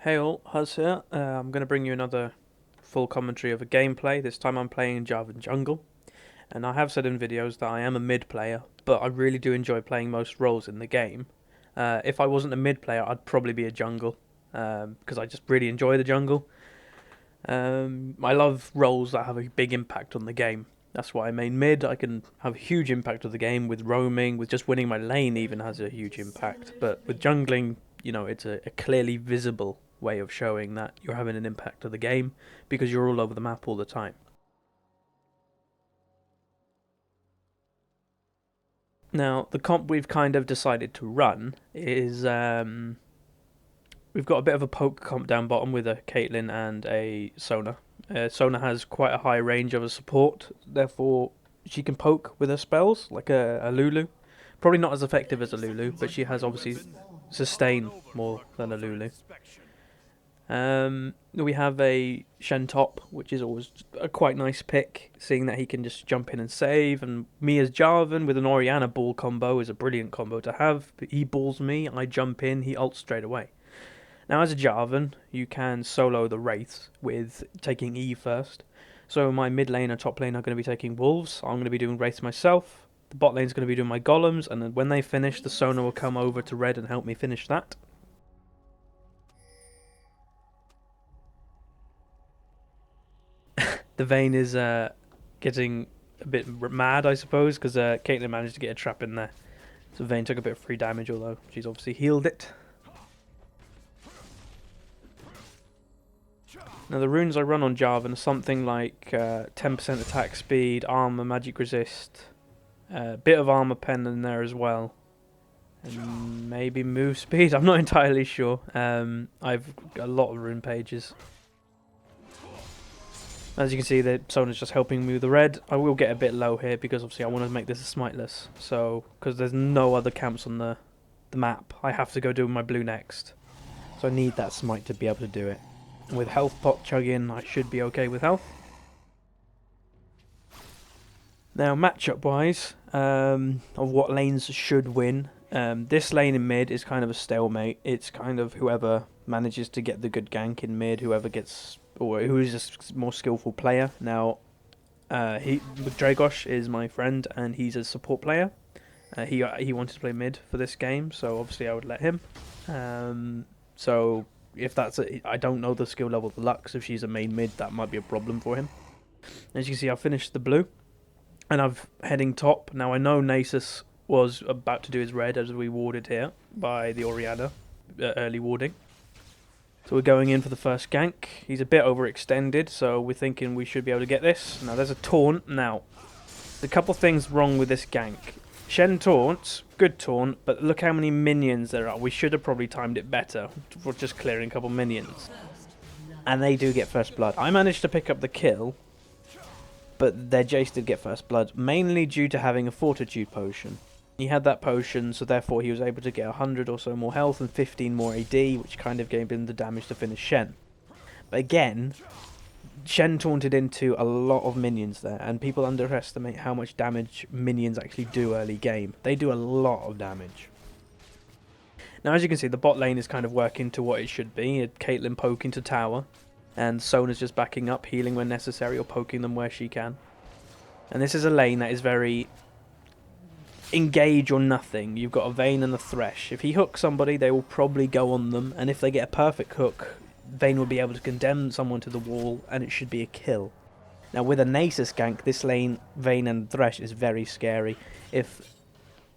Hey all, Huz here. I'm going to bring you another full commentary of a gameplay. This time I'm playing Jarvan Jungle. And I have said in videos that I am a mid player, but I really do enjoy playing most roles in the game. If I wasn't a mid player, I'd probably be a jungle, because I just really enjoy the jungle. I love roles that have a big impact on the game. That's why I main mid. I can have a huge impact on the game with roaming, with just winning my lane even has a huge impact. But with jungling, it's a clearly visible way of showing that you're having an impact on the game because you're all over the map all the time. Now, the comp we've kind of decided to run is we've got a bit of a poke comp down bottom with a Caitlyn and a Sona. Sona has quite a high range of a support, therefore she can poke with her spells, like a Lulu. Probably not as effective as a Lulu, but she has obviously sustain more than a Lulu. We have a Shen top, which is always a quite nice pick, seeing that he can just jump in and save. And me as Jarvan with an Orianna ball combo is a brilliant combo to have. But he balls me, I jump in, he ults straight away. Now as a Jarvan, you can solo the Wraiths with taking E first. So my mid lane and top lane are going to be taking Wolves. I'm going to be doing Wraiths myself. The bot lane is going to be doing my Golems, and then when they finish, the Sona will come over to red and help me finish that. The Vayne is getting a bit mad, I suppose, because Caitlyn managed to get a trap in there. So Vayne took a bit of free damage, although she's obviously healed it. Now the runes I run on Jarvan are something like 10% attack speed, armor, magic resist, a bit of armor pen in there as well, and maybe move speed. I'm not entirely sure. I've got a lot of rune pages. As you can see, the Sona's just helping me with the red. I will get a bit low here because obviously I want to make this a smiteless. So, because there's no other camps on the map, I have to go do my blue next. So I need that smite to be able to do it. And with health pot chugging, I should be okay with health. Now, matchup wise, of what lanes should win. This lane in mid is kind of a stalemate. It's kind of whoever manages to get the good gank in mid, whoever gets, or who is a more skillful player. Now, Dragos is my friend, and he's a support player. He wanted to play mid for this game, so obviously I would let him. So if that's I don't know the skill level of the Lux. If she's a main mid, that might be a problem for him. As you can see, I've finished the blue, and I'm heading top. Now I know Nasus was about to do his red as we warded here by the Orianna, early warding. So we're going in for the first gank. He's a bit overextended, so we're thinking we should be able to get this. Now there's a taunt. Now, there's a couple things wrong with this gank. Shen taunts, good taunt, but look how many minions there are. We should have probably timed it better for just clearing a couple minions. And they do get first blood. I managed to pick up the kill, but their Jace did get first blood, mainly due to having a fortitude potion. He had that potion, so therefore he was able to get 100 or so more health and 15 more AD, which kind of gave him the damage to finish Shen. But again, Shen taunted into a lot of minions there, and people underestimate how much damage minions actually do early game. They do a lot of damage. Now as you can see, the bot lane is kind of working to what it should be. Caitlyn poking to tower, and Sona's just backing up, healing when necessary or poking them where she can. And this is a lane that is very engage or nothing. You've got a Vayne and a Thresh. If he hooks somebody, they will probably go on them, and if they get a perfect hook, Vayne will be able to condemn someone to the wall, and it should be a kill. Now with a Nasus gank, this lane, Vayne and Thresh, is very scary. If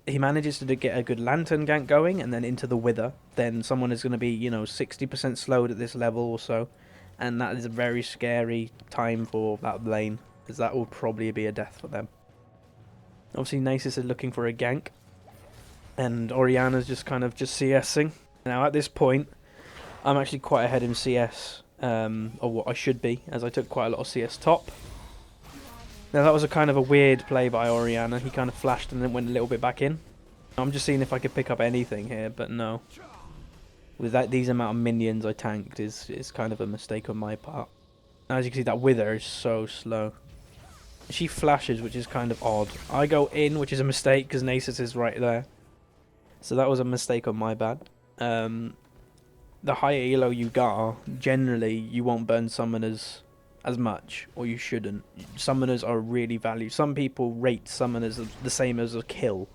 he manages to get a good Lantern gank going, and then into the Wither, then someone is going to be, 60% slowed at this level or so, and that is a very scary time for that lane, because that will probably be a death for them. Obviously Nasus is looking for a gank, and Orianna's just kind of CSing. Now at this point, I'm actually quite ahead in CS, of what I should be, as I took quite a lot of CS top. Now that was a kind of a weird play by Orianna. He kind of flashed and then went a little bit back in. I'm just seeing if I could pick up anything here, but no. With these amount of minions I tanked is kind of a mistake on my part. Now, as you can see, that Wither is so slow. She flashes, which is kind of odd. I go in, which is a mistake because Nasus is right there. So that was a mistake on my bad. the higher elo you got, generally you won't burn summoners as much, or you shouldn't. Summoners are really valued. Some people rate summoners the same as a kill,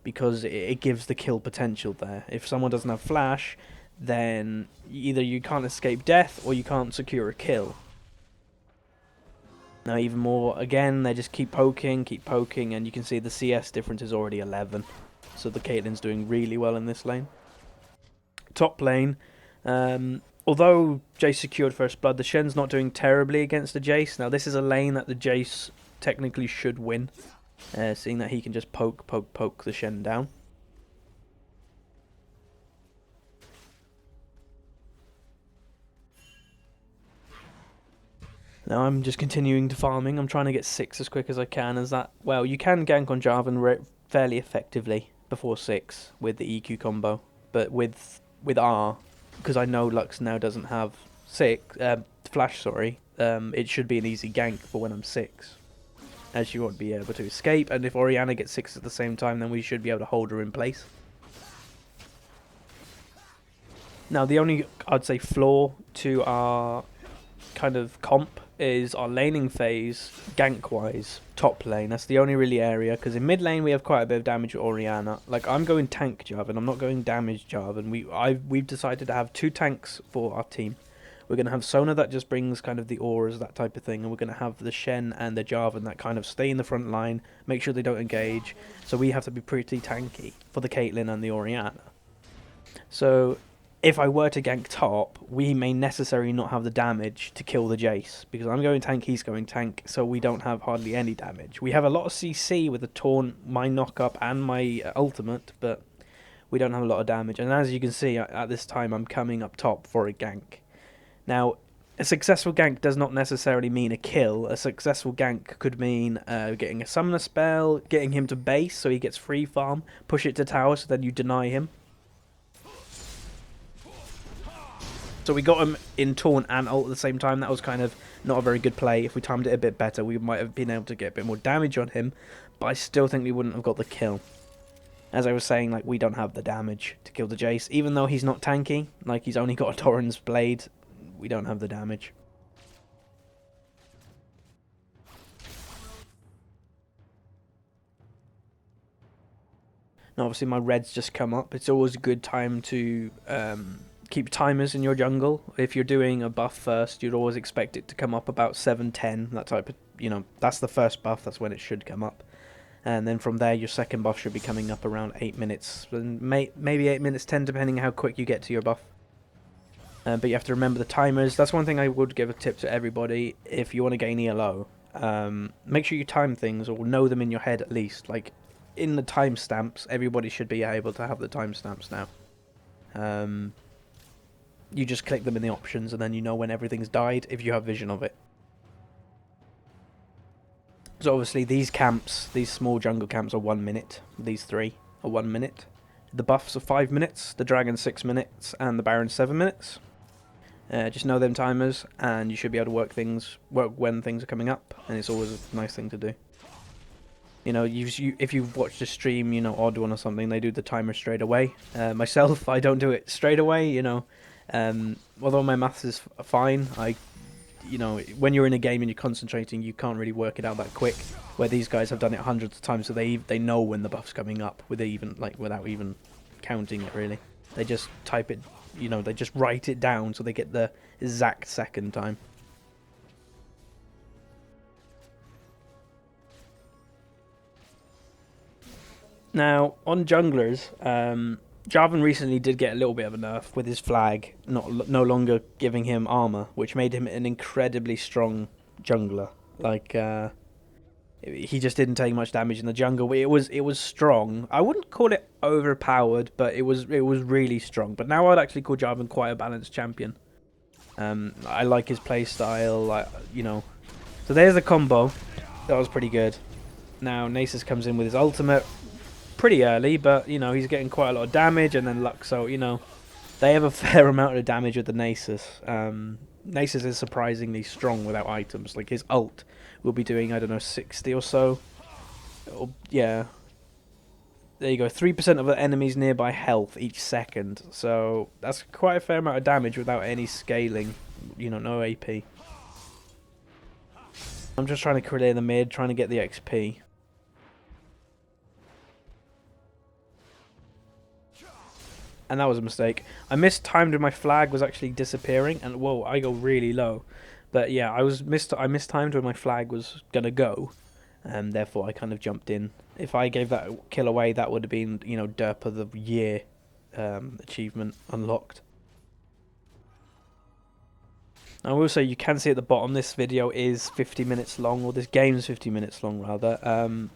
because it gives the kill potential there. If someone doesn't have flash, then either you can't escape death or you can't secure a kill. Now even more, again, they just keep poking, and you can see the CS difference is already 11. So the Caitlyn's doing really well in this lane. Top lane, although Jace secured first blood, the Shen's not doing terribly against the Jace. Now this is a lane that the Jace technically should win, seeing that he can just poke the Shen down. Now I'm just continuing to farming. I'm trying to get 6 as quick as I can. As that, well, you can gank on Jarvan fairly effectively before 6 with the EQ combo, but with R, because I know Lux now doesn't have flash. Sorry, it should be an easy gank for when I'm 6, as she won't be able to escape. And if Orianna gets 6 at the same time, then we should be able to hold her in place. Now the only, I'd say, flaw to our kind of comp is our laning phase, gank-wise, top lane. That's the only really area, because in mid lane we have quite a bit of damage with Orianna. Like, I'm going tank Jarvan, I'm not going damage Jarvan. We've decided to have 2 tanks for our team. We're going to have Sona that just brings kind of the auras, that type of thing, and we're going to have the Shen and the Jarvan that kind of stay in the front line, make sure they don't engage. So we have to be pretty tanky for the Caitlyn and the Orianna. So if I were to gank top, we may necessarily not have the damage to kill the Jace, because I'm going tank, he's going tank, so we don't have hardly any damage. We have a lot of CC with the taunt, my knock-up, and my ultimate, but we don't have a lot of damage. And as you can see, at this time, I'm coming up top for a gank. Now, a successful gank does not necessarily mean a kill. A successful gank could mean getting a summoner spell, getting him to base so he gets free farm, push it to tower so then you deny him. So we got him in taunt and ult at the same time. That was kind of not a very good play. If we timed it a bit better, we might have been able to get a bit more damage on him, but I still think we wouldn't have got the kill. As I was saying, like, we don't have the damage to kill the Jace. Even though he's not tanky, like, he's only got a Torrent's Blade, we don't have the damage. Now, obviously, my red's just come up. It's always a good time to keep timers in your jungle. If you're doing a buff first, you'd always expect it to come up about 7-10, that type of, you know, that's the first buff, that's when it should come up. And then from there, your second buff should be coming up around 8 minutes, and maybe 8 minutes 10, depending on how quick you get to your buff. But you have to remember the timers. That's one thing I would give a tip to everybody. If you want to gain ELO, make sure you time things, or know them in your head at least. Like, in the timestamps, everybody should be able to have the timestamps now. You just click them in the options, and then you know when everything's died, if you have vision of it. So obviously these camps, these small jungle camps, are 1 minute. These 3 are 1 minute. The buffs are 5 minutes, the dragon 6 minutes, and the baron 7 minutes. Just know them timers, and you should be able to work when things are coming up, and it's always a nice thing to do. You know, if you've watched a stream, you know, odd one or something, they do the timer straight away. Myself, I don't do it straight away, you know. Although my maths is fine, you know, when you're in a game and you're concentrating, you can't really work it out that quick. Where these guys have done it hundreds of times, so they know when the buff's coming up, without even counting it really. They just type it, you know, they just write it down so they get the exact second time. Now on junglers, Jarvan recently did get a little bit of a nerf with his flag no longer giving him armor, which made him an incredibly strong jungler. Like, he just didn't take much damage in the jungle. It was strong. I wouldn't call it overpowered, but it was really strong. But now I'd actually call Jarvan quite a balanced champion. I like his play style, you know. So there's a combo. That was pretty good. Now Nasus comes in with his ultimate pretty early, but you know, he's getting quite a lot of damage, and then Lux, so you know, they have a fair amount of damage with the Nasus. Nasus is surprisingly strong without items. Like, his ult will be doing, I don't know, 60 or so. Yeah. There you go, 3% of the enemy's nearby health each second. So that's quite a fair amount of damage without any scaling. You know, no AP. I'm just trying to clear the mid, trying to get the XP. And that was a mistake. I mistimed when my flag was actually disappearing, and whoa, I go really low. But yeah, I mistimed when my flag was gonna go, and therefore I kind of jumped in. If I gave that kill away, that would have been, you know, Derp of the Year achievement unlocked. I will say, you can see at the bottom, this video is 50 minutes long, or this game's 50 minutes long rather.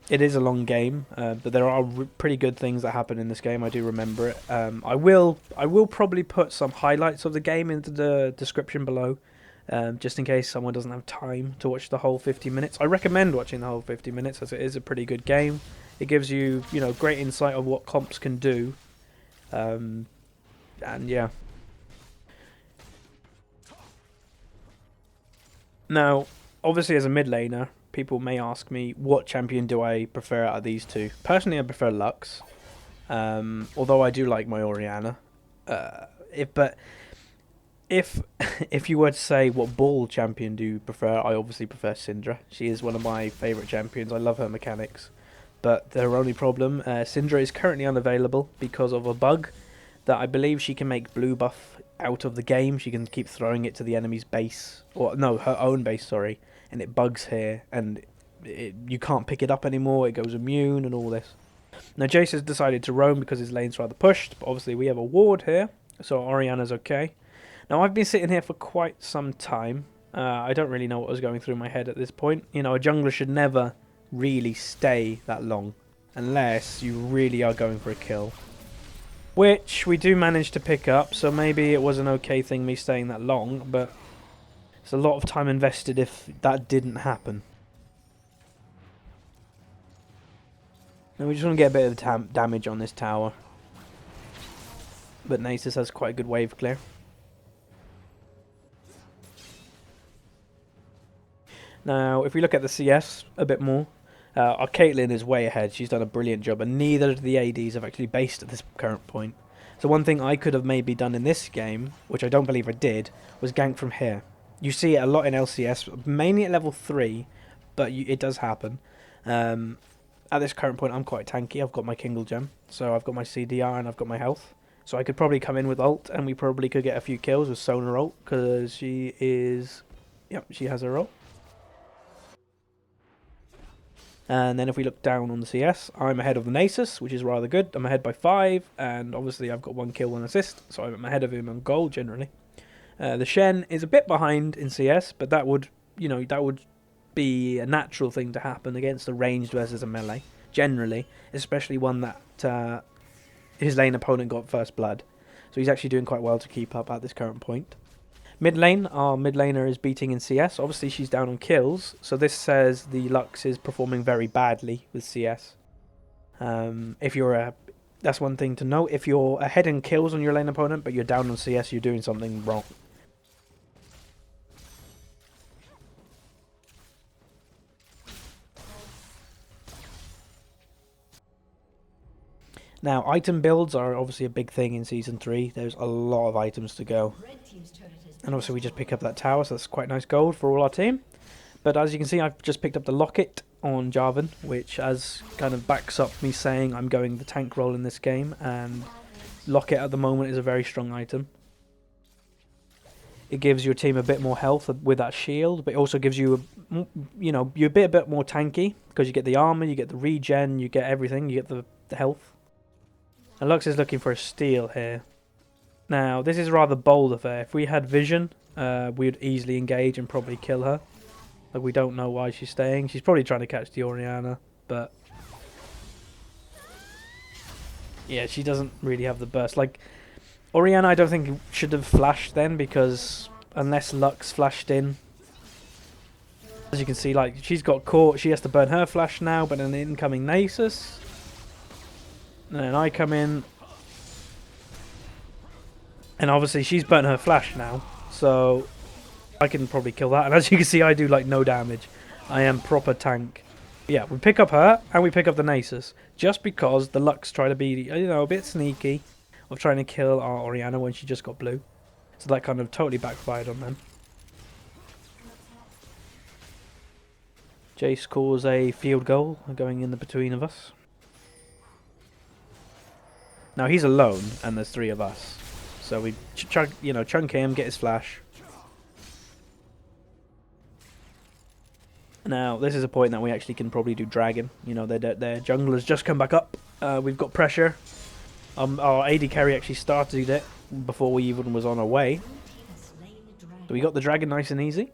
It is a long game, but there are pretty good things that happen in this game. I do remember it. I will probably put some highlights of the game into the description below, just in case someone doesn't have time to watch the whole 50 minutes. I recommend watching the whole 50 minutes, as it is a pretty good game. It gives you, you know, great insight of what comps can do, and yeah. Now, obviously, as a mid laner, people may ask me, what champion do I prefer out of these two? Personally, I prefer Lux, although I do like my Orianna. If you were to say what ball champion do you prefer, I obviously prefer Syndra. She is one of my favourite champions. I love her mechanics. But their only problem, Syndra is currently unavailable because of a bug that I believe she can make blue buff out of the game. She can keep throwing it to the enemy's base, or no, her own base, sorry, and it bugs here, and you can't pick it up anymore. It goes immune and all this. Now Jace has decided to roam because his lane's rather pushed, but obviously we have a ward here, so Orianna's okay. Now I've been sitting here for quite some time. I don't really know what was going through my head at this point. You know, a jungler should never really stay that long, unless you really are going for a kill. Which we do manage to pick up, so maybe it was an okay thing me staying that long, but it's a lot of time invested if that didn't happen. Now we just want to get a bit of damage on this tower. But Nasus has quite a good wave clear. Now, if we look at the CS a bit more, our Caitlyn is way ahead. She's done a brilliant job, and neither of the ADs have actually based at this current point. So one thing I could have maybe done in this game, which I don't believe I did, was gank from here. You see it a lot in LCS, mainly at level 3, but it does happen. At this current point, I'm quite tanky. I've got my Kingle Gem, so I've got my CDR and I've got my health. So I could probably come in with ult, and we probably could get a few kills with Sona ult, because she is... Yep, she has her ult. And then if we look down on the CS, I'm ahead of the Nasus, which is rather good. I'm ahead by 5, and obviously I've got 1 kill, 1 assist, so I'm ahead of him on gold generally. The Shen is a bit behind in CS, but that would, you know, that would be a natural thing to happen against a ranged versus a melee, generally, especially one that his lane opponent got first blood. So he's actually doing quite well to keep up at this current point. Mid lane, our mid laner is beating in CS. Obviously she's down on kills, so this says the Lux is performing very badly with CS. That's one thing to note. If you're ahead in kills on your lane opponent, but you're down on CS, you're doing something wrong. Now, item builds are obviously a big thing in Season 3. There's a lot of items to go. And obviously we just pick up that tower, so that's quite nice gold for all our team. But as you can see, I've just picked up the locket on Jarvan, which kind of backs up me saying I'm going the tank role in this game, and locket at the moment is a very strong item. It gives your team a bit more health with that shield, but it also gives you, you're a bit more tanky, because you get the armor, you get the regen, you get everything, you get the health. And Lux is looking for a steal here. Now, this is rather bold of her. If we had vision, we'd easily engage and probably kill her. Like, we don't know why she's staying. She's probably trying to catch the Orianna, but... yeah, she doesn't really have the burst. Like, Orianna I don't think should have flashed then, because unless Lux flashed in... as you can see, like, she's got caught. She has to burn her flash now, but an incoming Nasus. And then I come in... and obviously she's burnt her flash now, so I can probably kill that. And as you can see, I do like no damage. I am proper tank. Yeah, we pick up her and we pick up the Nasus just because the Lux try to be, you know, a bit sneaky of trying to kill our Orianna when she just got blue. So that kind of totally backfired on them. Jace scores a field goal going in the between of us. Now he's alone and there's 3 of us. So we chunk him, get his flash. Now this is a point that we actually can probably do dragon. You know, their jungler's just come back up. We've got pressure. Our AD carry actually started it before we even was on our way. So we got the dragon nice and easy.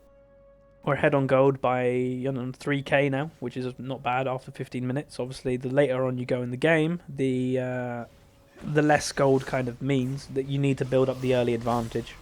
We're ahead on gold by 3k now, which is not bad after 15 minutes. Obviously, the later on you go in the game, the less gold kind of means that you need to build up the early advantage.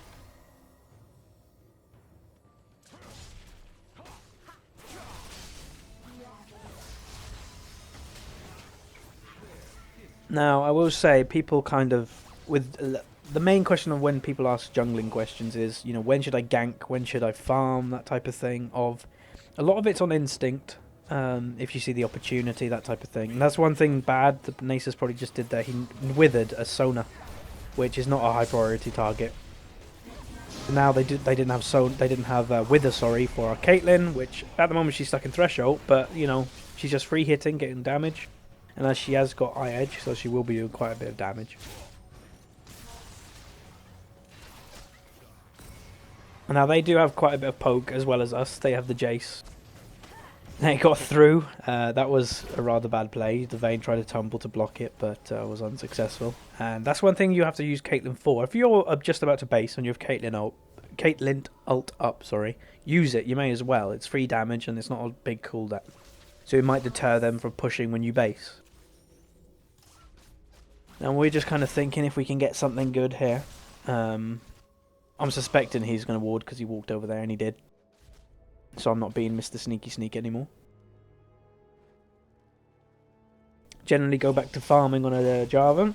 Now, I will say, people kind of, with the main question of when people ask jungling questions is, you know, when should I gank, when should I farm, that type of thing. A lot of it's on instinct, if you see the opportunity, that type of thing. And that's one thing bad that Nasus probably just did there. He withered a Sona, which is not a high priority target. Now they didn't have wither, sorry, for our Caitlyn, which at the moment she's stuck in threshold, but you know, she's just free hitting, getting damage. And as she has got eye edge, so she will be doing quite a bit of damage. Now they do have quite a bit of poke as well as us. They have the Jace. They got through. That was a rather bad play. The Vayne tried to tumble to block it, but was unsuccessful. And that's one thing you have to use Caitlyn for. If you're just about to base and you have Caitlyn ult up, sorry, use it. You may as well. It's free damage and it's not a big cooldown. So it might deter them from pushing when you base. And we're just kind of thinking if we can get something good here. I'm suspecting he's going to ward because he walked over there and he did. So I'm not being Mr. Sneaky Sneak anymore. Generally go back to farming on a Jarvan.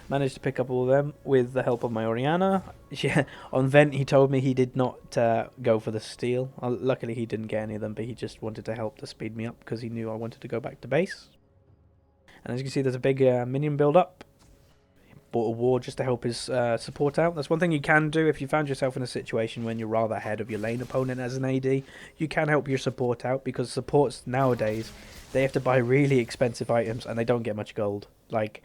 Managed to pick up all of them with the help of my Orianna. Yeah, on Vent he told me he did not go for the steal. Luckily he didn't get any of them, but he just wanted to help to speed me up because he knew I wanted to go back to base. And as you can see, there's a big minion build up. He bought a ward just to help his support out. That's one thing you can do if you found yourself in a situation when you're rather ahead of your lane opponent as an AD. You can help your support out because supports nowadays, they have to buy really expensive items and they don't get much gold. Like,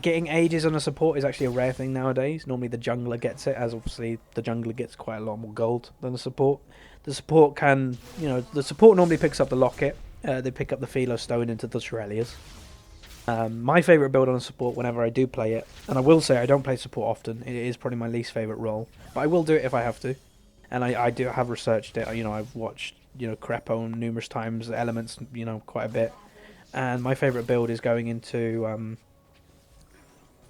getting ages on a support is actually a rare thing nowadays. Normally the jungler gets it, as obviously the jungler gets quite a lot more gold than the support. The support can, you know, the support normally picks up the locket. They pick up the Philo Stone into the Shurellias. My favourite build on a support whenever I do play it, and I will say I don't play support often, it is probably my least favourite role, but I will do it if I have to. And I do have researched it, you know, I've watched, you know, Crepo numerous times, Elements, you know, quite a bit. And my favourite build is going into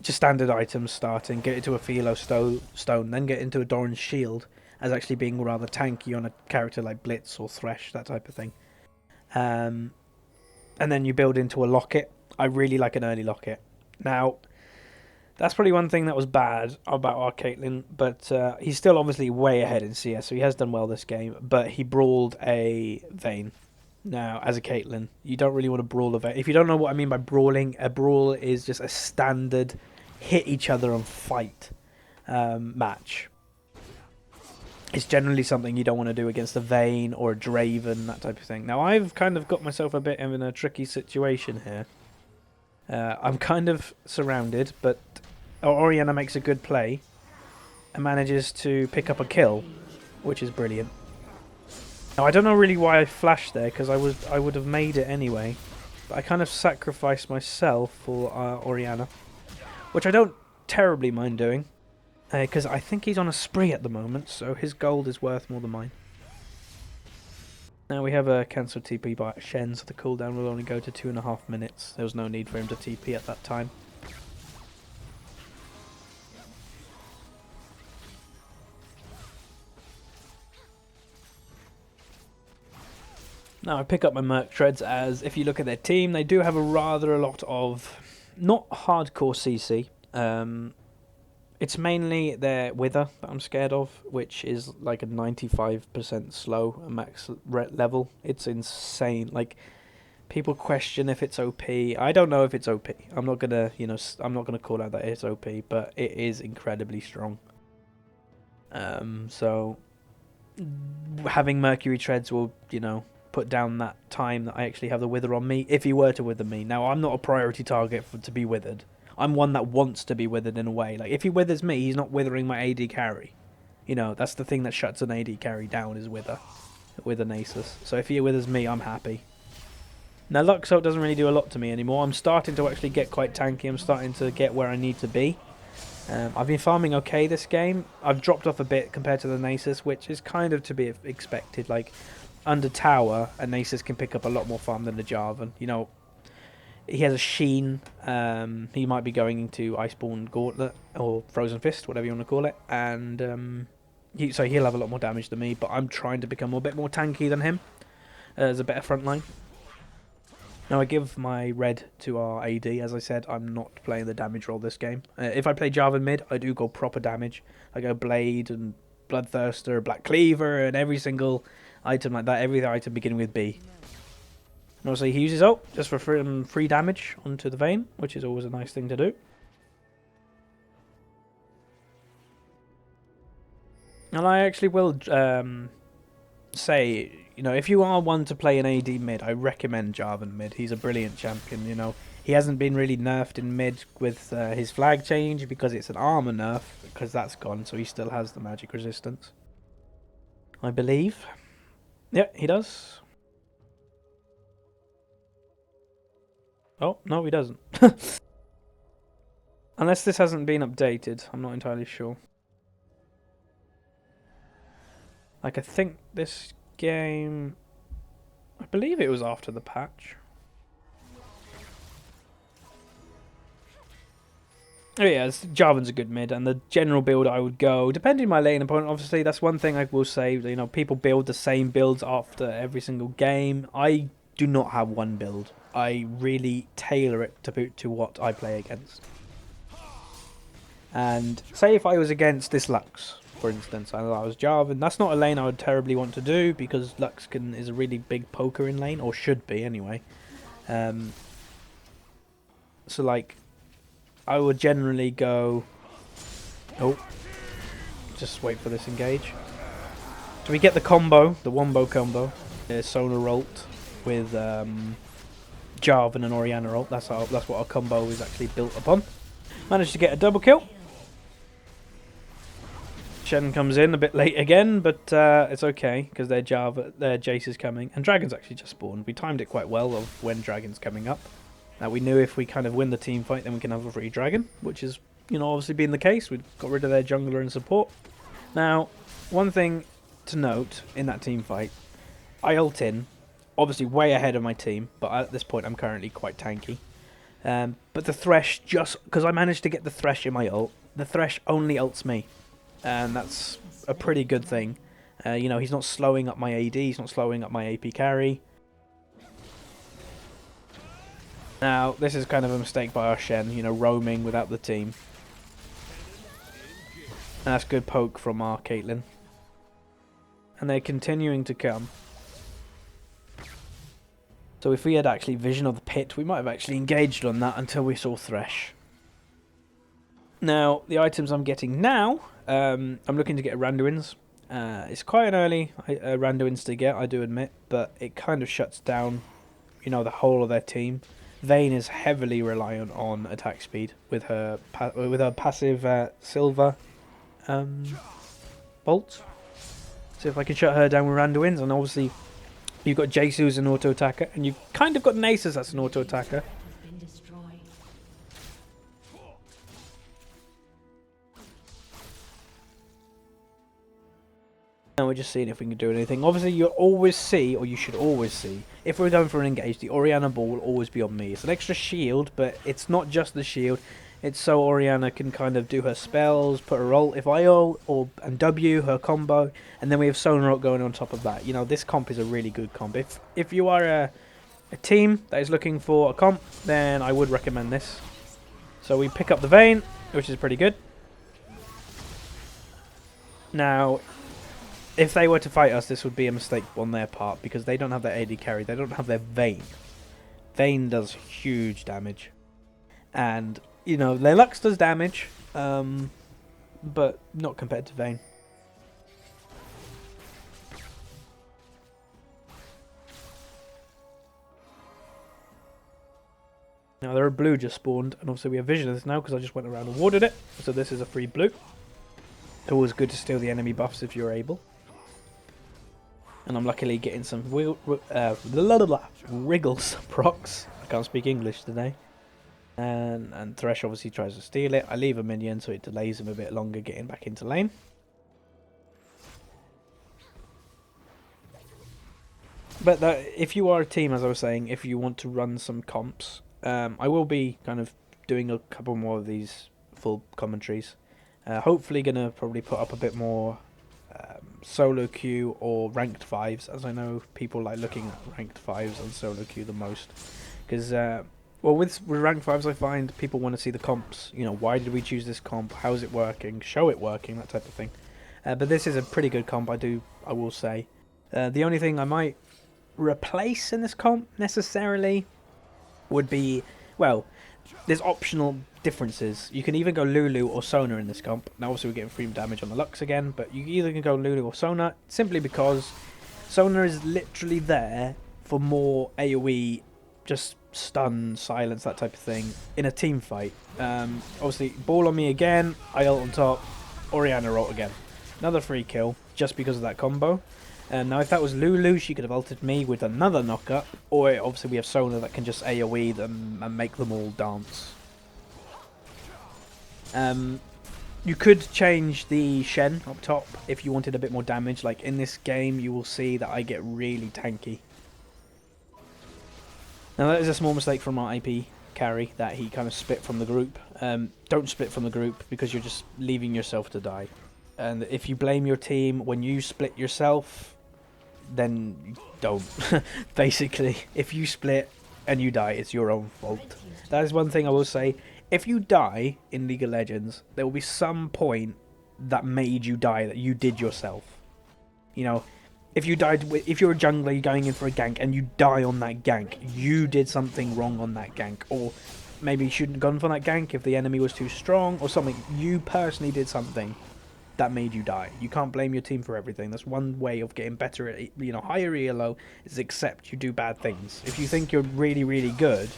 just standard items starting, get into a Philo Stone, then get into a Doran's Shield as actually being rather tanky on a character like Blitz or Thresh, that type of thing. And then you build into a Locket. I really like an early Locket. Now, that's probably one thing that was bad about our Caitlyn, but he's still obviously way ahead in CS, so he has done well this game, but he brawled a Vayne. Now, as a Caitlyn, you don't really want to brawl a Vayne. If you don't know what I mean by brawling, a brawl is just a standard hit each other and fight match. It's generally something you don't want to do against a Vayne or a Draven, that type of thing. Now, I've kind of got myself a bit in a tricky situation here. I'm kind of surrounded, but Orianna makes a good play and manages to pick up a kill, which is brilliant. Now, I don't know really why I flashed there, because I would have made it anyway. But I kind of sacrificed myself for Orianna, which I don't terribly mind doing, because I think he's on a spree at the moment, so his gold is worth more than mine. Now we have a cancelled TP by Shen, so the cooldown will only go to 2.5 minutes. There was no need for him to TP at that time. Now I pick up my Merc Treads, as if you look at their team, they do have a lot of, not hardcore CC. It's mainly their Wither that I'm scared of, which is like a 95% slow max level. It's insane. Like, people question if it's OP. I don't know if it's OP. I'm not gonna, I'm not gonna call out that it's OP, but it is incredibly strong. So having Mercury Treads will, put down that time that I actually have the Wither on me, if he were to Wither me. Now, I'm not a priority target to be withered. I'm one that wants to be withered in a way. Like, if he withers me, he's not withering my AD carry. That's the thing that shuts an AD carry down, is Wither. Wither Nasus. So if he withers me, I'm happy. Now, Luxalt doesn't really do a lot to me anymore. I'm starting to actually get quite tanky. I'm starting to get where I need to be. I've been farming okay this game. I've dropped off a bit compared to the Nasus, which is kind of to be expected. Like, under tower, a Nasus can pick up a lot more farm than the Jarvan. He has a Sheen. He might be going into Iceborne Gauntlet or Frozen Fist, whatever you want to call it. And so he'll have a lot more damage than me, but I'm trying to become a bit more tanky than him as a better front line. Now, I give my red to our AD. As I said, I'm not playing the damage role this game. If I play Jarvan mid, I do go proper damage. I go Blade and Bloodthirster, Black Cleaver, and every single item like that. Every item beginning with B. And also, he uses ult just for free damage onto the Vayne, which is always a nice thing to do. And I actually will say, if you are one to play an AD mid, I recommend Jarvan mid. He's a brilliant champion, He hasn't been really nerfed in mid with his flag change because it's an armor nerf, because that's gone, so he still has the magic resistance, I believe. Yeah, he does. Oh, no, he doesn't. Unless this hasn't been updated, I'm not entirely sure. Like, I think this game, I believe it was after the patch. Oh yeah, Jarvan's a good mid, and the general build I would go, depending on my lane opponent, obviously, that's one thing I will say, people build the same builds after every single game. I do not have one build. I really tailor it to what I play against. And say if I was against this Lux, for instance, I was Jarvan, that's not a lane I would terribly want to do, because Lux is a really big poker in lane, or should be anyway. So like, I would generally go... Oh, just wait for this engage. So we get the combo, the Wombo combo, Solar ult with Jarvan and Orianna ult. That's what our combo is actually built upon. Managed to get a double kill. Shen comes in a bit late again, but it's okay because their Jace is coming, and Dragon's actually just spawned. We timed it quite well of when Dragon's coming up. Now we knew if we kind of win the team fight, then we can have a free Dragon, which is obviously been the case. We got rid of their jungler and support. Now, one thing to note in that team fight, I ult in, obviously way ahead of my team, but at this point I'm currently quite tanky. But the Thresh, just because I managed to get the Thresh in my ult, the Thresh only ults me. And that's a pretty good thing. He's not slowing up my AD, he's not slowing up my AP carry. Now, this is kind of a mistake by our Shen, roaming without the team. And that's good poke from our Caitlyn. And they're continuing to come. So if we had actually Vision of the Pit, we might have actually engaged on that until we saw Thresh. Now, the items I'm getting now, I'm looking to get Randuin's. It's quite an early Randuin's to get, I do admit, but it kind of shuts down, the whole of their team. Vayne is heavily reliant on attack speed with her passive Silver Bolt. So if I can shut her down with Randuin's, and obviously you've got Jace who's an auto attacker, and you've kind of got Nasus that's an auto attacker. And we're just seeing if we can do anything. Obviously, you always see, or you should always see, if we're going for an engage, the Orianna ball will always be on me. It's an extra shield, but it's not just the shield. It's so Orianna can kind of do her spells, put her ult, if I ult, and W, her combo, and then we have Sonar ult going on top of that. This comp is a really good comp. If you are a team that is looking for a comp, then I would recommend this. So we pick up the Vayne, which is pretty good. Now, if they were to fight us, this would be a mistake on their part because they don't have their AD carry. They don't have their Vayne. Vayne does huge damage. And, you know, their Lux does damage, but not compared to Vayne. Now, there are blue just spawned, and obviously we have vision of this now because I just went around and warded it. So this is a free blue. It's always good to steal the enemy buffs if you're able. And I'm luckily getting some wriggles procs. I can't speak English today. And Thresh obviously tries to steal it. I leave a minion so it delays him a bit longer getting back into lane. But if you are a team, as I was saying, if you want to run some comps, I will be kind of doing a couple more of these full commentaries. Hopefully going to probably put up a bit more solo queue or ranked 5s, as I know people like looking at ranked 5s and solo queue the most. Because, well, with ranked 5s I find people want to see the comps. You know, why did we choose this comp? How is it working? Show it working, that type of thing. But this is a pretty good comp, I will say. The only thing I might replace in this comp necessarily would be, well, there's optional differences. You can either go Lulu or Sona in this comp. Now obviously we're getting free damage on the Lux again, but you either can go Lulu or Sona simply because Sona is literally there for more AoE, just stun, silence, that type of thing in a team fight. Obviously ball on me again, I ult on top, Orianna ult again. Another free kill just because of that combo. Now if that was Lulu, she could have ulted me with another knockup, or obviously we have Sona that can just AoE them and make them all dance. You could change the Shen up top if you wanted a bit more damage. Like in this game you will see that I get really tanky. Now that is a small mistake from our AP carry, that he kind of split from the group. Don't split from the group because you're just leaving yourself to die. And if you blame your team when you split yourself, then don't. Basically, if you split and you die, it's your own fault. That is one thing I will say. If you die in League of Legends, there will be some point that made you die that you did yourself. You know, if you died, if you're a jungler, you're going in for a gank and you die on that gank, you did something wrong on that gank, or maybe you shouldn't have gone for that gank if the enemy was too strong or something. You personally did something that made you die. You can't blame your team for everything. That's one way of getting better at, you know, higher ELO is accept you do bad things. If you think you're really, really good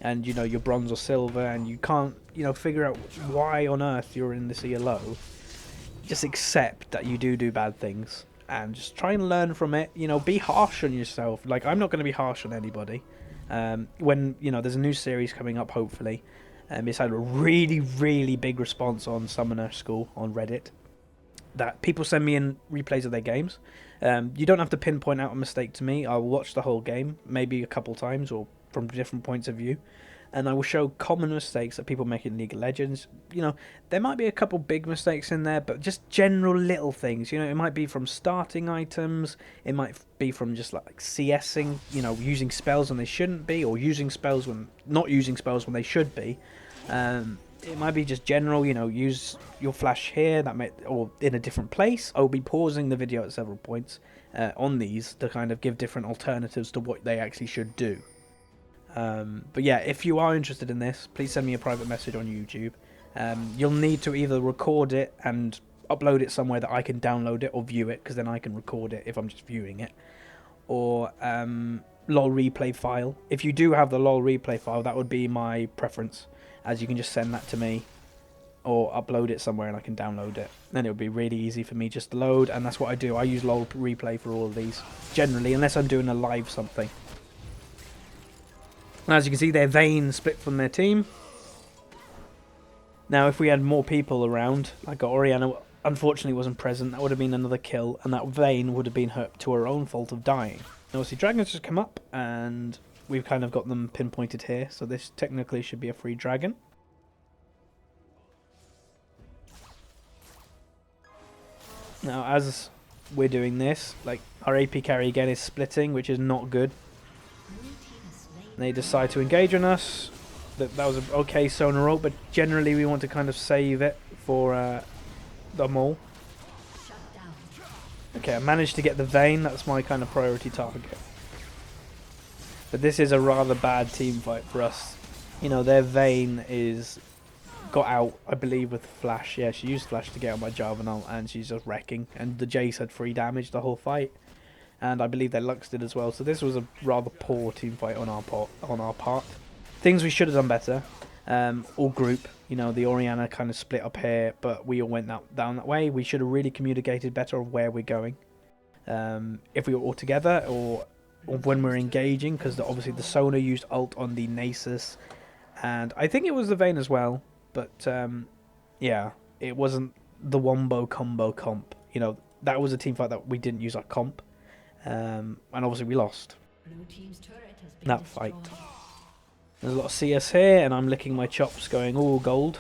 and, you know, you're bronze or silver and you can't, you know, figure out why on earth you're in this ELO, just accept that you do bad things and just try and learn from it. You know, be harsh on yourself. Like, I'm not going to be harsh on anybody. When, you know, there's a new series coming up, hopefully. It's had a really, really big response on Summoner School on Reddit. That people send me in replays of their games. You don't have to pinpoint out a mistake to me. I'll watch the whole game, maybe a couple times or from different points of view, and I will show common mistakes that people make in League of Legends. You know, there might be a couple big mistakes in there, but just general little things. You know, it might be from starting items, it might be from just like CSing, you know, using spells when they shouldn't be, or using spells when not using spells when they should be. It might be just general, you know, use your flash here, that might, or in a different place. I'll be pausing the video at several points on these to kind of give different alternatives to what they actually should do. But yeah, if you are interested in this, please send me a private message on YouTube. You'll need to either record it and upload it somewhere that I can download it or view it, because then I can record it if I'm just viewing it. Or LOL replay file. If you do have the LOL replay file, that would be my preference, as you can just send that to me or upload it somewhere and I can download it. Then it would be really easy for me just to load, and that's what I do. I use LOL replay for all of these, generally, unless I'm doing a live something. And as you can see, their Vayne split from their team. Now, if we had more people around, like Orianna unfortunately wasn't present, that would have been another kill, and that Vayne would have been hurt to her own fault of dying. Now, obviously, dragons just come up, and we've kind of got them pinpointed here, so this technically should be a free dragon. Now, as we're doing this, like, our AP carry again is splitting, which is not good. They decide to engage on us. That was an okay Sona roll, but generally we want to kind of save it for the mole. Okay, I managed to get the Vayne. That's my kind of priority target. But this is a rather bad team fight for us. You know, their Vayne is got out, I believe, with Flash. Yeah, she used Flash to get on my Jarvan ult, and she's just wrecking. And the Jace had 3 damage the whole fight. And I believe their Lux did as well. So this was a rather poor team fight on our part. Things we should have done better. All group. You know, the Orianna kind of split up here, but we all went down that way. We should have really communicated better of where we're going. If we were all together, or when we're engaging, because obviously the Sona used ult on the Nasus, and I think it was the Vayne as well. But yeah, it wasn't the Wombo combo comp. You know, that was a team fight that we didn't use our comp. And obviously we lost that fight. There's a lot of CS here, and I'm licking my chops going, all gold.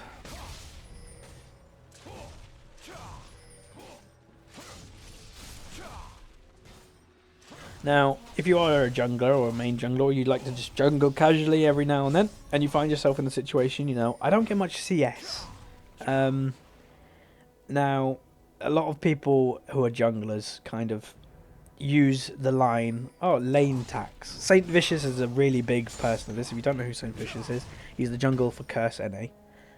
Now, if you are a jungler or a main jungler, or you'd like to just jungle casually every now and then, and you find yourself in a situation, you know, I don't get much CS. Now, a lot of people who are junglers kind of use the line, oh, lane tax. Saint Vicious is a really big person of this. If you don't know who Saint Vicious is, he's the jungle for Curse NA.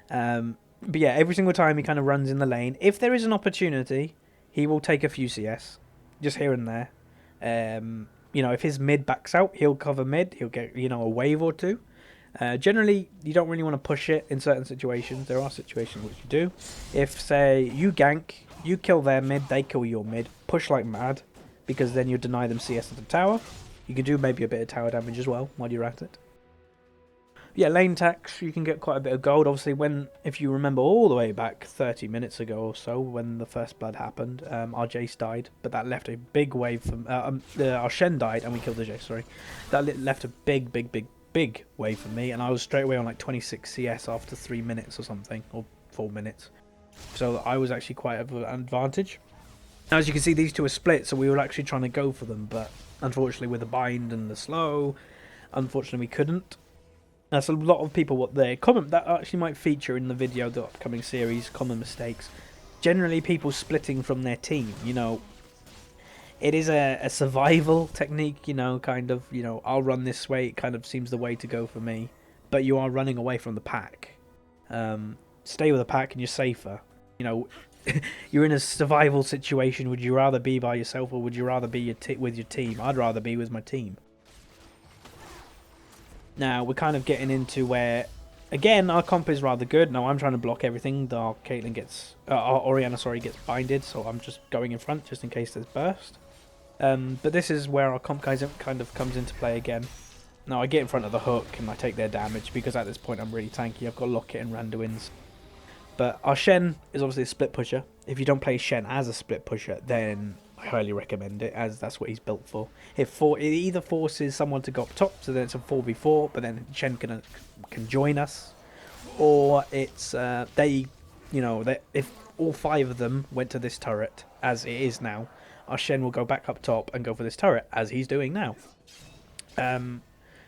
But yeah, every single time he kind of runs in the lane, if there is an opportunity, he will take a few CS, just here and there. You know, if his mid backs out, he'll cover mid. He'll get, you know, a wave or two. Generally, you don't really want to push it in certain situations. There are situations which you do. If, say, you gank, you kill their mid, they kill your mid, push like mad, because then you deny them CS at the tower. You can do maybe a bit of tower damage as well while you're at it. Yeah, lane tax, you can get quite a bit of gold. Obviously, if you remember all the way back 30 minutes ago or so, when the first blood happened, our Jace died, but that left a big wave from... our Shen died, and we killed the Jace, sorry. That left a big wave for me, and I was straight away on like 26 CS after 3 minutes or something, or 4 minutes. So I was actually quite of an advantage. Now, as you can see, these two are split, so we were actually trying to go for them, but unfortunately with the bind and the slow, unfortunately we couldn't. That's a lot of people, what they comment, that actually might feature in the video, the upcoming series, common mistakes. Generally, people splitting from their team, you know. It is a survival technique, you know, kind of, you know, I'll run this way, it kind of seems the way to go for me. But you are running away from the pack. Stay with the pack and you're safer. You know, you're in a survival situation. Would you rather be by yourself, or would you rather be with your team? I'd rather be with my team. Now, we're kind of getting into where, again, our comp is rather good. Now, I'm trying to block everything. Our Caitlyn gets... our Orianna, sorry, gets binded, so I'm just going in front just in case there's burst. But this is where our comp guys kind of comes into play again. Now, I get in front of the hook and I take their damage, because at this point I'm really tanky. I've got Locket and Randuin's. But our Shen is obviously a split pusher. If you don't play Shen as a split pusher, then I highly recommend it, as that's what he's built for. It either forces someone to go up top, so then it's a 4v4, but then Shen can join us, or it's if all 5 of them went to this turret, as it is now, our Shen will go back up top and go for this turret, as he's doing now.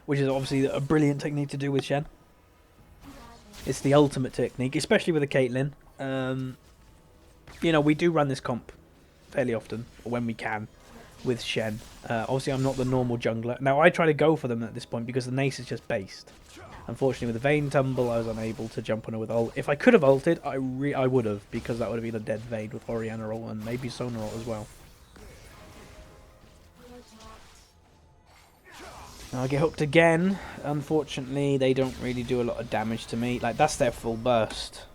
Which is obviously a brilliant technique to do with Shen. It's the ultimate technique, especially with a Caitlyn. You know, we do run this comp fairly often, or when we can, with Shen. Obviously, I'm not the normal jungler. Now, I try to go for them at this point because the Nace is just based. Unfortunately, with the Vayne tumble, I was unable to jump on her with ult. If I could have ulted, I would have, because that would have been a dead Vayne with Orianna ult and maybe Sona ult as well. Now I get hooked again. Unfortunately, they don't really do a lot of damage to me. Like, that's their full burst.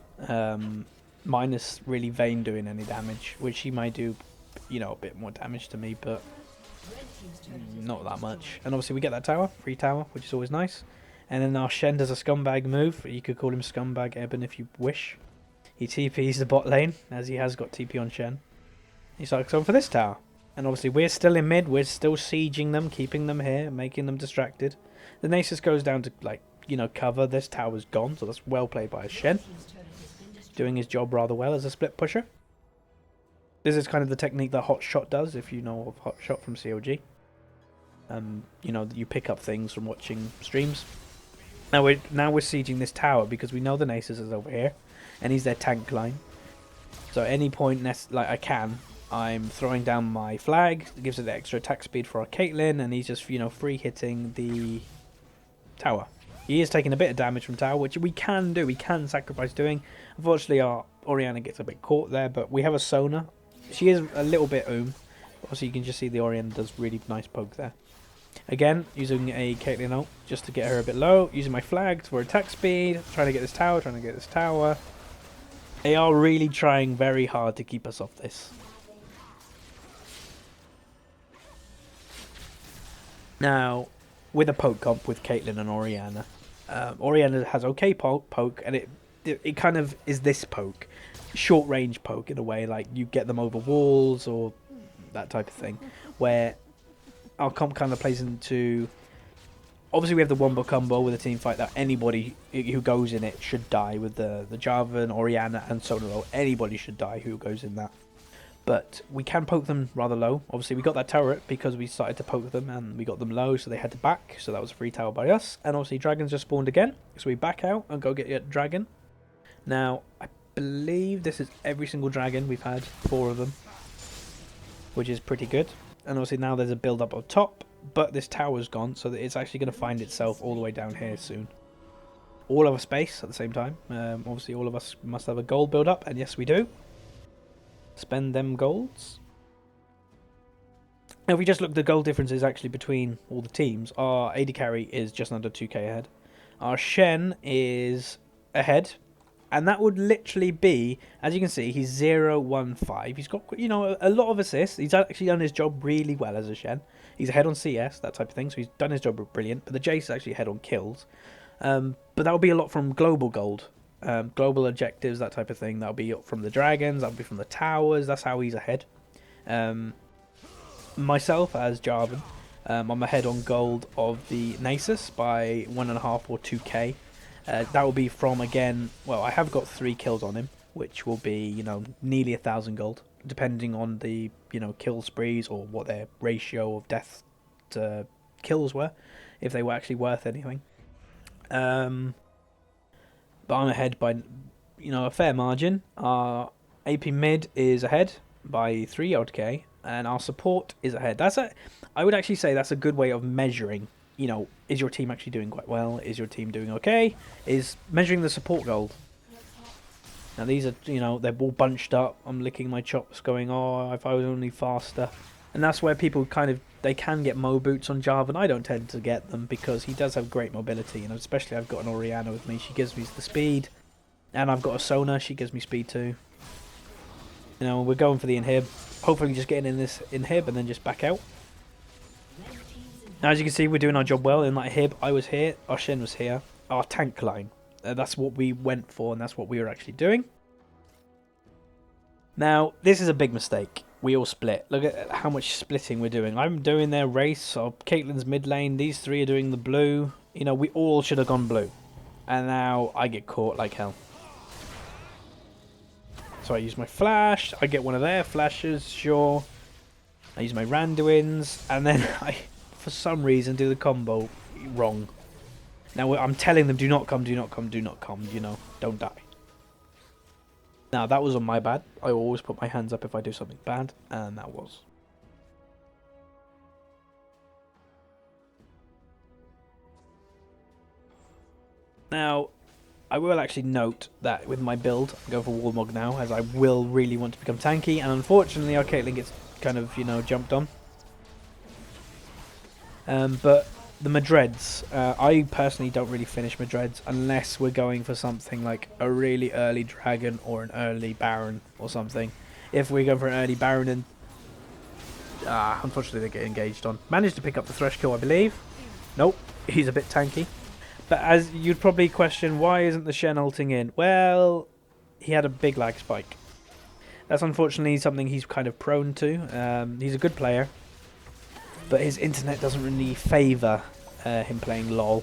Minus really Vayne doing any damage, which he might do, you know, a bit more damage to me, but not that much. And obviously we get that tower, free tower, which is always nice. And then our Shen does a scumbag move. You could call him Scumbag Eben if you wish. He TPs the bot lane, as he has got TP on Shen. He's like, so for this tower. And obviously we're still in mid, we're still sieging them, keeping them here, making them distracted. The Nasus goes down to, like, you know, cover. This tower's gone, so that's well played by Shen. Doing his job rather well as a split pusher. This is kind of the technique that Hot Shot does, if you know of Hot Shot from COG. You know, you pick up things from watching streams. Now we're sieging this tower because we know the Nasus is over here, and he's their tank line. So at any point, like, I can I'm throwing down my flag. It gives it the extra attack speed for our Caitlyn, and he's just, you know, free hitting the tower. He is taking a bit of damage from tower, which we can do. We can sacrifice doing. Unfortunately, our Orianna gets a bit caught there, but we have a Sona. She is a little bit Also, you can just see the Orianna does really nice poke there. Again, using a Caitlyn ult just to get her a bit low. Using my flag for attack speed. Trying to get this tower, They are really trying very hard to keep us off this. Now, with a poke comp with Caitlyn and Orianna, Orianna has okay poke, and it kind of is this poke, short range poke in a way, like you get them over walls or that type of thing, where our comp kind of plays into. Obviously, we have the wombo combo with a team fight that anybody who goes in it should die with the Jarvan, Orianna, and Solo. Anybody should die who goes in that. But we can poke them rather low. Obviously, we got that turret because we started to poke them and we got them low, so they had to back. So that was a free tower by us. And obviously, dragons just spawned again. So we back out and go get a dragon. Now, I believe this is every single dragon. We've had 4 of them, which is pretty good. And obviously, now there's a build up on top. But this tower's gone, so that it's actually going to find itself all the way down here soon. All of a space at the same time. Obviously, all of us must have a gold build up, and yes, we do. Spend them golds. Now, if we just look, the gold differences actually between all the teams. Our AD carry is just under 2k ahead. Our Shen is ahead. And that would literally be, as you can see, he's 0-1-5. He's got, you know, a lot of assists. He's actually done his job really well as a Shen. He's ahead on CS, that type of thing. So he's done his job brilliant. But the Jace is actually ahead on kills. But that would be a lot from global gold. Global objectives, that type of thing. That'll be from the dragons, that'll be from the towers. That's how he's ahead. Myself as Jarvan, I'm ahead on gold of the Nasus by 1.5 or 2k. That will be from, again, well, I have got 3 kills on him, which will be, you know, nearly 1,000 gold, depending on the, you know, kill sprees or what their ratio of death to kills were, if they were actually worth anything. But I'm ahead by, you know, a fair margin. Our AP mid is ahead by 3 odd k, and our support is ahead. I would actually say that's a good way of measuring, you know, is your team actually doing quite well? Is your team doing okay? Is measuring the support gold. Now these are, you know, they're all bunched up. I'm licking my chops going, oh, if I was only faster. And that's where people kind of, they can get Mo boots on Jarvan. I don't tend to get them because he does have great mobility. And especially I've got an Orianna with me. She gives me the speed. And I've got a Sona. She gives me speed too. You know, we're going for the inhib. Hopefully just getting in this inhib and then just back out. Now, as you can see, we're doing our job well. In that inhib, I was here. Our Shen was here. Our tank line. That's what we went for, and that's what we were actually doing. Now, this is a big mistake. We all split. Look at how much splitting we're doing. I'm doing their race. So Caitlyn's mid lane. These 3 are doing the blue. You know, we all should have gone blue. And now I get caught like hell. So I use my flash. I get one of their flashes, sure. I use my Randuins. And then I, for some reason, do the combo wrong. Now I'm telling them, do not come, do not come, do not come. You know, don't die. Now, that was on my bad. I always put my hands up if I do something bad, and that was. Now, I will actually note that with my build, I'm going for Warmog now, as I will really want to become tanky, and unfortunately our Caitlyn gets kind of, you know, jumped on. But the Madreds, I personally don't really finish Madreds unless we're going for something like a really early dragon or an early baron or something. If we're going for an early baron, and unfortunately they get engaged on. Managed to pick up the thresh kill, I believe. Nope, he's a bit tanky. But as you'd probably question, why isn't the Shen ulting in? Well, he had a big lag spike. That's unfortunately something he's kind of prone to. He's a good player, but his internet doesn't really favour him playing LOL.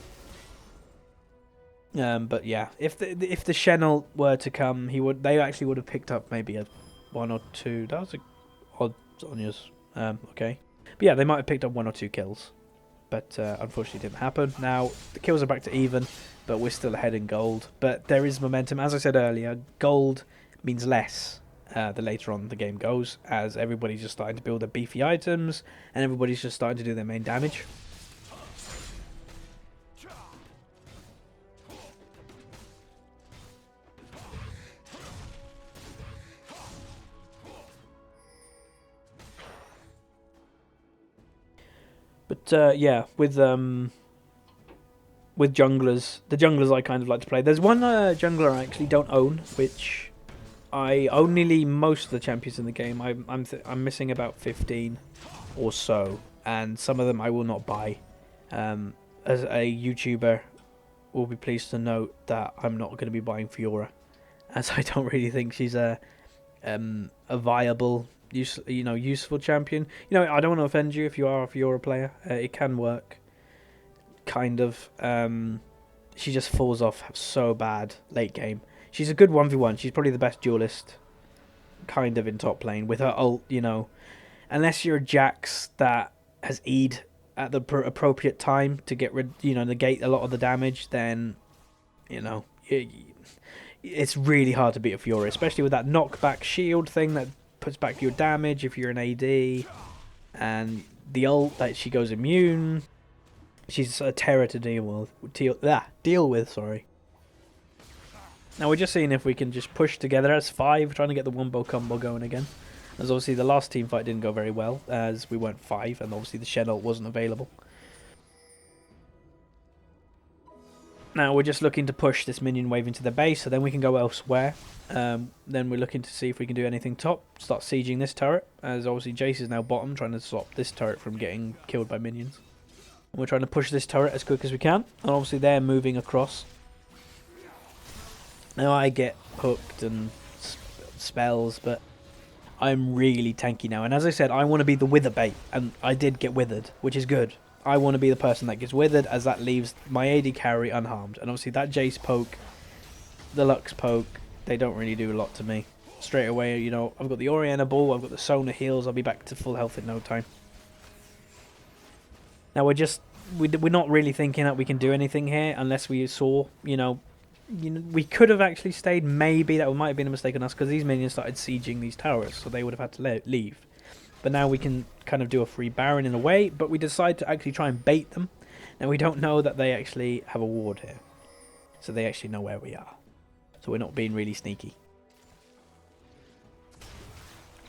But yeah, if the Shen ult were to come, they actually would have picked up maybe a 1 or 2. That was a odd on yours. Okay, but yeah, they might have picked up 1 or 2 kills, but unfortunately didn't happen. Now the kills are back to even, but we're still ahead in gold. But there is momentum, as I said earlier. Gold means less the later on the game goes, as everybody's just starting to build their beefy items and everybody's just starting to do their main damage. But yeah, with junglers, the junglers I kind of like to play. There's one jungler I actually don't own, which I only leave most of the champions in the game. I'm missing about 15 or so, and some of them I will not buy. As a YouTuber, will be pleased to note that I'm not going to be buying Fiora, as I don't really think she's a viable, useful champion. I don't want to offend you if you are a Fiora player. It can work, kind of. She just falls off so bad late game. She's a good 1v1. She's probably the best duelist, kind of, in top lane with her ult. Unless you're a Jax that has E'd at the appropriate time to get rid, negate a lot of the damage, then it's really hard to beat a Fiora, especially with that knockback shield thing that puts back your damage if you're an AD, and the ult that she goes immune. She's a terror to deal with. Sorry. Now we're just seeing if we can just push together as 5, trying to get the wombo combo going again. As obviously the last team fight didn't go very well, as we went 5, and obviously the Shen ult wasn't available. Now we're just looking to push this minion wave into the base, so then we can go elsewhere. Then we're looking to see if we can do anything top. Start sieging this turret, as obviously Jace is now bottom, trying to stop this turret from getting killed by minions. And we're trying to push this turret as quick as we can, and obviously they're moving across. Now I get hooked and spells, but I'm really tanky now. And as I said, I want to be the wither bait, and I did get withered, which is good. I want to be the person that gets withered, as that leaves my AD carry unharmed. And obviously that Jace poke, the Lux poke, they don't really do a lot to me. Straight away, I've got the Orianna ball, I've got the Sona heals, I'll be back to full health in no time. Now we're not really thinking that we can do anything here unless we saw, we could have actually stayed. Maybe that might have been a mistake on us, because these minions started sieging these towers, so they would have had to leave. But now we can kind of do a free Baron in a way, but we decide to actually try and bait them. Now we don't know that they actually have a ward here, so they actually know where we are. So we're not being really sneaky.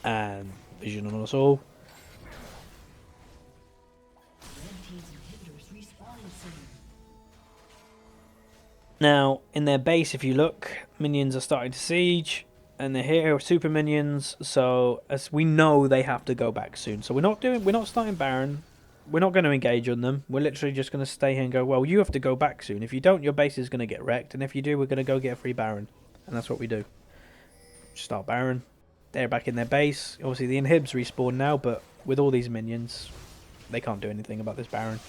And vision on us all. Now, in their base, if you look, minions are starting to siege, and they're here, super minions, so as we know they have to go back soon. So we're not starting Baron, we're not going to engage on them, we're literally just going to stay here and go, well, you have to go back soon. If you don't, your base is going to get wrecked, and if you do, we're going to go get a free Baron. And that's what we do. Start Baron, they're back in their base, obviously the inhibs respawn now, but with all these minions, they can't do anything about this Baron.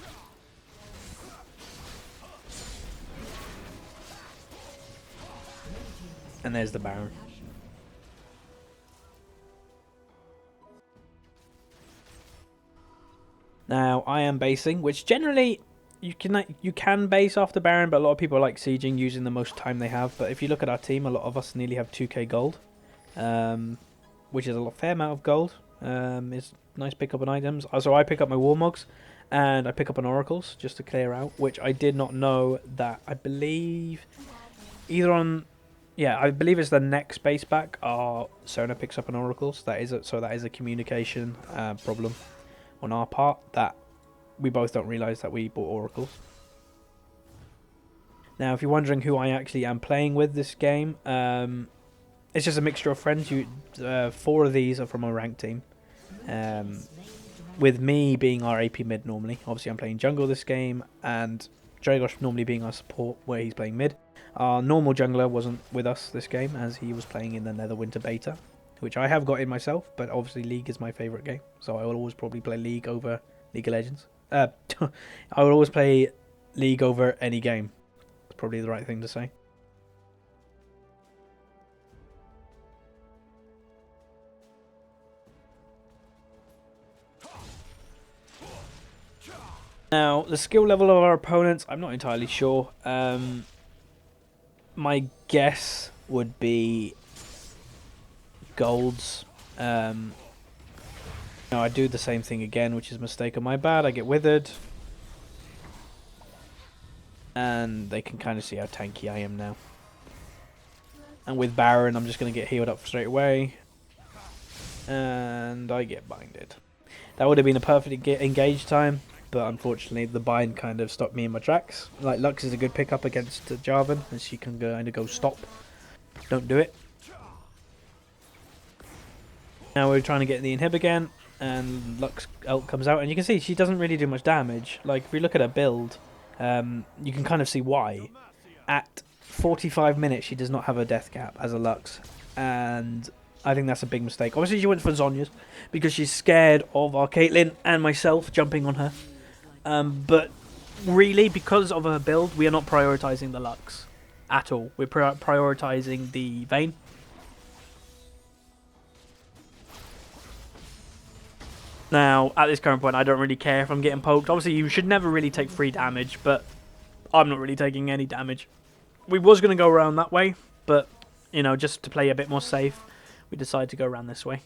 And there's the Baron. Now I am basing, which generally you can base off the Baron, but a lot of people like sieging, using the most time they have. But if you look at our team, a lot of us nearly have 2k gold, which is a fair amount of gold. It's nice pick up on items. So I pick up my Warmogs, and I pick up on Oracles just to clear out, which I did not know that. I believe either on. Yeah, I believe it's the next base back. Sona picks up an Oracles. That is a communication problem on our part, that we both don't realise that we bought Oracles. Now, if you're wondering who I actually am playing with this game, it's just a mixture of friends. 4 of these are from a ranked team. With me being our AP mid normally. Obviously, I'm playing jungle this game, and Dragos normally being our support where he's playing mid. Our normal jungler wasn't with us this game, as he was playing in the Netherwinter beta, which I have got in myself, but obviously League is my favourite game, so I will always probably play League over League of Legends. I will always play League over any game. It's probably the right thing to say. Now, the skill level of our opponents, I'm not entirely sure. My guess would be golds. I do the same thing again, which is a mistake on my bad. I get withered. And they can kind of see how tanky I am now. And with Baron, I'm just going to get healed up straight away. And I get binded. That would have been a perfect engage time, but unfortunately the bind kind of stopped me in my tracks. Like, Lux is a good pickup against Jarvan, and she can kind of go stop. Don't do it. Now we're trying to get the inhib again, and Lux ult comes out, and you can see she doesn't really do much damage. Like, if we look at her build, you can kind of see why. At 45 minutes, she does not have a death cap as a Lux, and I think that's a big mistake. Obviously, she went for Zhonya's because she's scared of our Caitlyn and myself jumping on her. But really, because of her build, we are not prioritizing the Lux at all. We're prioritizing the Vayne. Now, at this current point, I don't really care if I'm getting poked. Obviously, you should never really take free damage, but I'm not really taking any damage. We was going to go around that way, but, just to play a bit more safe, we decided to go around this way.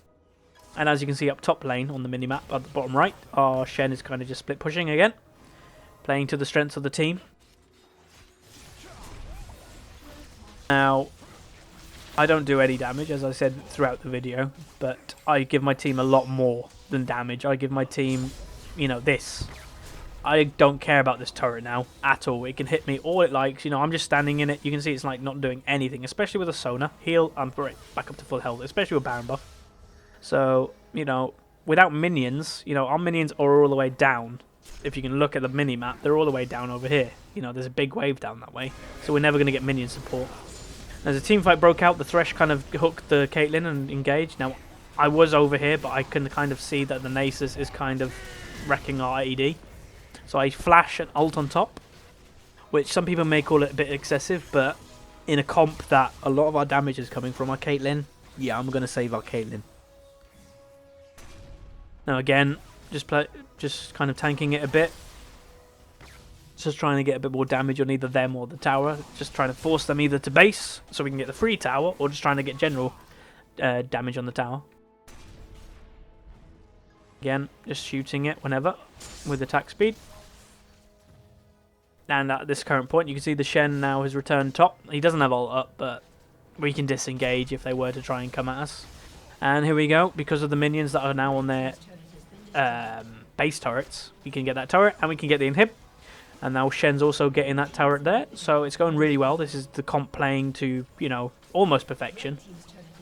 And as you can see up top lane on the minimap at the bottom right, our Shen is kind of just split pushing again, playing to the strengths of the team. Now, I don't do any damage, as I said throughout the video, but I give my team a lot more than damage. I give my team, this. I don't care about this turret now at all. It can hit me all it likes. I'm just standing in it. You can see it's like not doing anything, especially with a Sona. Heal, I'm right back up to full health, especially with Baron buff. So, without minions, our minions are all the way down. If you can look at the mini-map, they're all the way down over here. There's a big wave down that way. So we're never going to get minion support. As a team fight broke out, the Thresh kind of hooked the Caitlyn and engaged. Now, I was over here, but I can kind of see that the Nasus is kind of wrecking our AD. So I flash and ult on top, which some people may call it a bit excessive, but in a comp that a lot of our damage is coming from our Caitlyn, yeah, I'm going to save our Caitlyn. Now again, just kind of tanking it a bit. Just trying to get a bit more damage on either them or the tower. Just trying to force them either to base so we can get the free tower, or just trying to get general damage on the tower. Again, just shooting it whenever with attack speed. And at this current point, you can see the Shen now has returned top. He doesn't have ult up, but we can disengage if they were to try and come at us. And here we go. Because of the minions that are now on their base turrets, we can get that turret and we can get the inhib. And now Shen's also getting that turret there. So it's going really well. This is the comp playing to, almost perfection.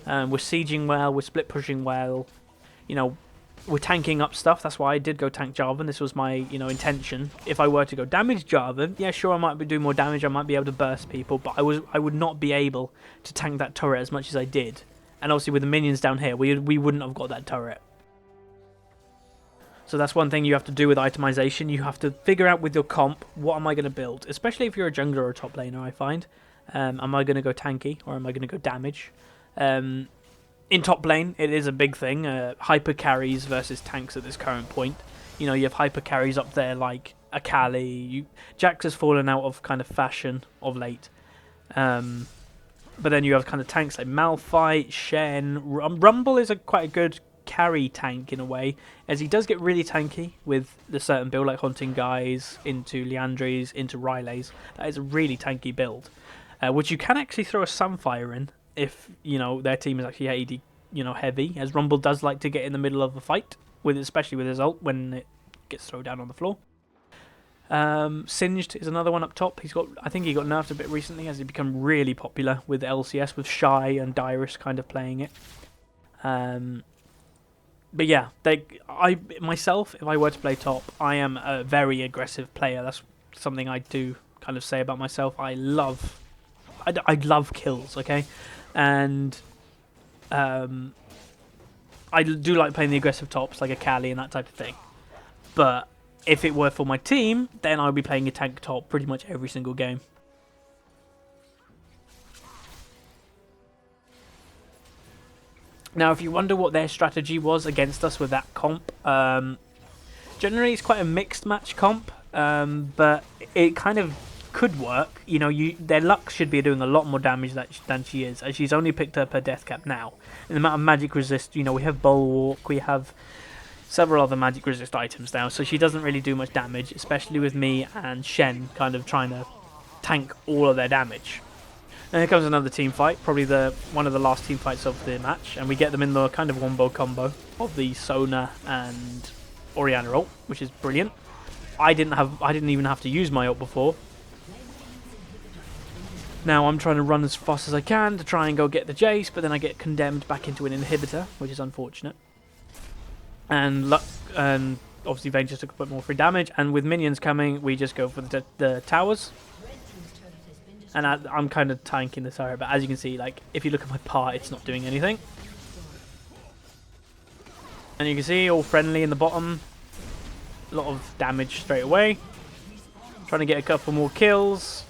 We're sieging well. We're split pushing well. We're tanking up stuff. That's why I did go tank Jarvan. This was my, intention. If I were to go damage Jarvan, yeah, sure, I might be doing more damage. I might be able to burst people, but I would not be able to tank that turret as much as I did. And obviously with the minions down here, we wouldn't have got that turret. So that's one thing you have to do with itemization. You have to figure out with your comp, what am I going to build? Especially if you're a jungler or a top laner, I find. Am I going to go tanky or am I going to go damage? In top lane, it is a big thing. Hyper carries versus tanks at this current point. You have hyper carries up there like Akali. Jax has fallen out of kind of fashion of late. But then you have kind of tanks like Malphite, Shen. Rumble is quite a good carry tank in a way, as he does get really tanky with the certain build like Hunting Guys into Liandry's, into Riley's. That is a really tanky build, which you can actually throw a Sunfire in if their team is actually AD heavy, as Rumble does like to get in the middle of a fight, especially with his ult when it gets thrown down on the floor. Singed is another one up top. I think he got nerfed a bit recently as he become really popular with LCS, with Shy and Dyrus kind of playing it. But yeah, myself, if I were to play top, I am a very aggressive player. That's something I do kind of say about myself. I love kills, okay? And I do like playing the aggressive tops, like Akali and that type of thing. But if it were for my team, then I would be playing a tank top pretty much every single game. Now, if you wonder what their strategy was against us with that comp, generally it's quite a mixed match comp, but it kind of could work. You know, their Lux should be doing a lot more damage than she is, as she's only picked up her death cap now. In the amount of magic resist, you know, we have Bulwark, we have several other magic resist items now, so she doesn't really do much damage, especially with me and Shen kind of trying to tank all of their damage. And here comes another team fight, probably one of the last team fights of the match, and we get them in the kind of wombo combo of the Sona and Orianna ult, which is brilliant. I didn't even have to use my ult before. Now I'm trying to run as fast as I can to try and go get the Jace, but then I get condemned back into an inhibitor, which is unfortunate. And obviously Vayne just took a bit more free damage, and with minions coming, we just go for the towers. And I'm kind of tanking this area, but as you can see, like, if you look at my part, it's not doing anything. And you can see, all friendly in the bottom. A lot of damage straight away. Trying to get a couple more kills.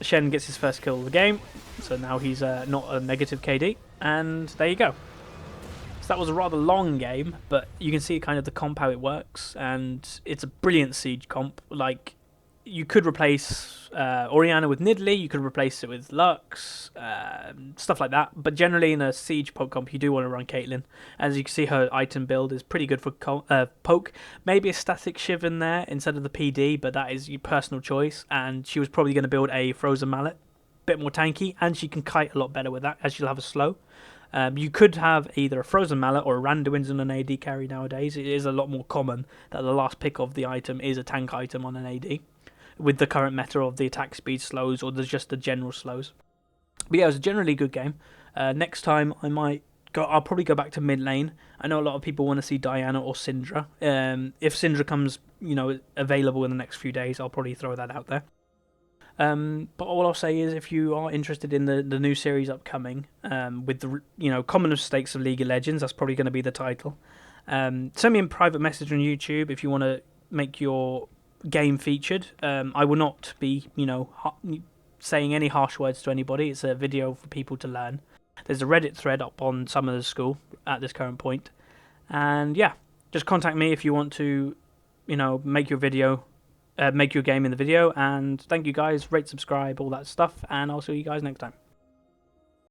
Shen gets his first kill of the game, so now he's not a negative KD. And there you go. So that was a rather long game, but you can see kind of the comp, how it works. And it's a brilliant siege comp. Like, you could replace Orianna with Nidalee, you could replace it with Lux, stuff like that. But generally in a siege poke comp, you do want to run Caitlyn. As you can see, her item build is pretty good for poke. Maybe a static Shiv in there instead of the PD, but that is your personal choice. And she was probably going to build a Frozen Mallet, bit more tanky, and she can kite a lot better with that, as she'll have a slow. You could have either a Frozen Mallet or a Randuin's on an AD carry nowadays. It is a lot more common that the last pick of the item is a tank item on an AD, with the current meta of the attack speed slows, or there's just the general slows. But yeah, it was a generally good game. Next time I'll probably go back to mid lane. I know a lot of people want to see Diana or Syndra. If Syndra comes, you know, available in the next few days, I'll probably throw that out there. But all I'll say is, if you are interested in the new series upcoming, with the, you know, Common Mistakes of League of Legends, that's probably going to be the title. Send me a private message on YouTube if you want to make your game featured. I will not be, you know, saying any harsh words to anybody. It's a video for people to learn. There's a Reddit thread up on Summoner's School at this current point. And yeah, just contact me if you want to, you know, make your video, make your game in the video. And thank you guys, rate, subscribe, all that stuff, and I'll see you guys next time.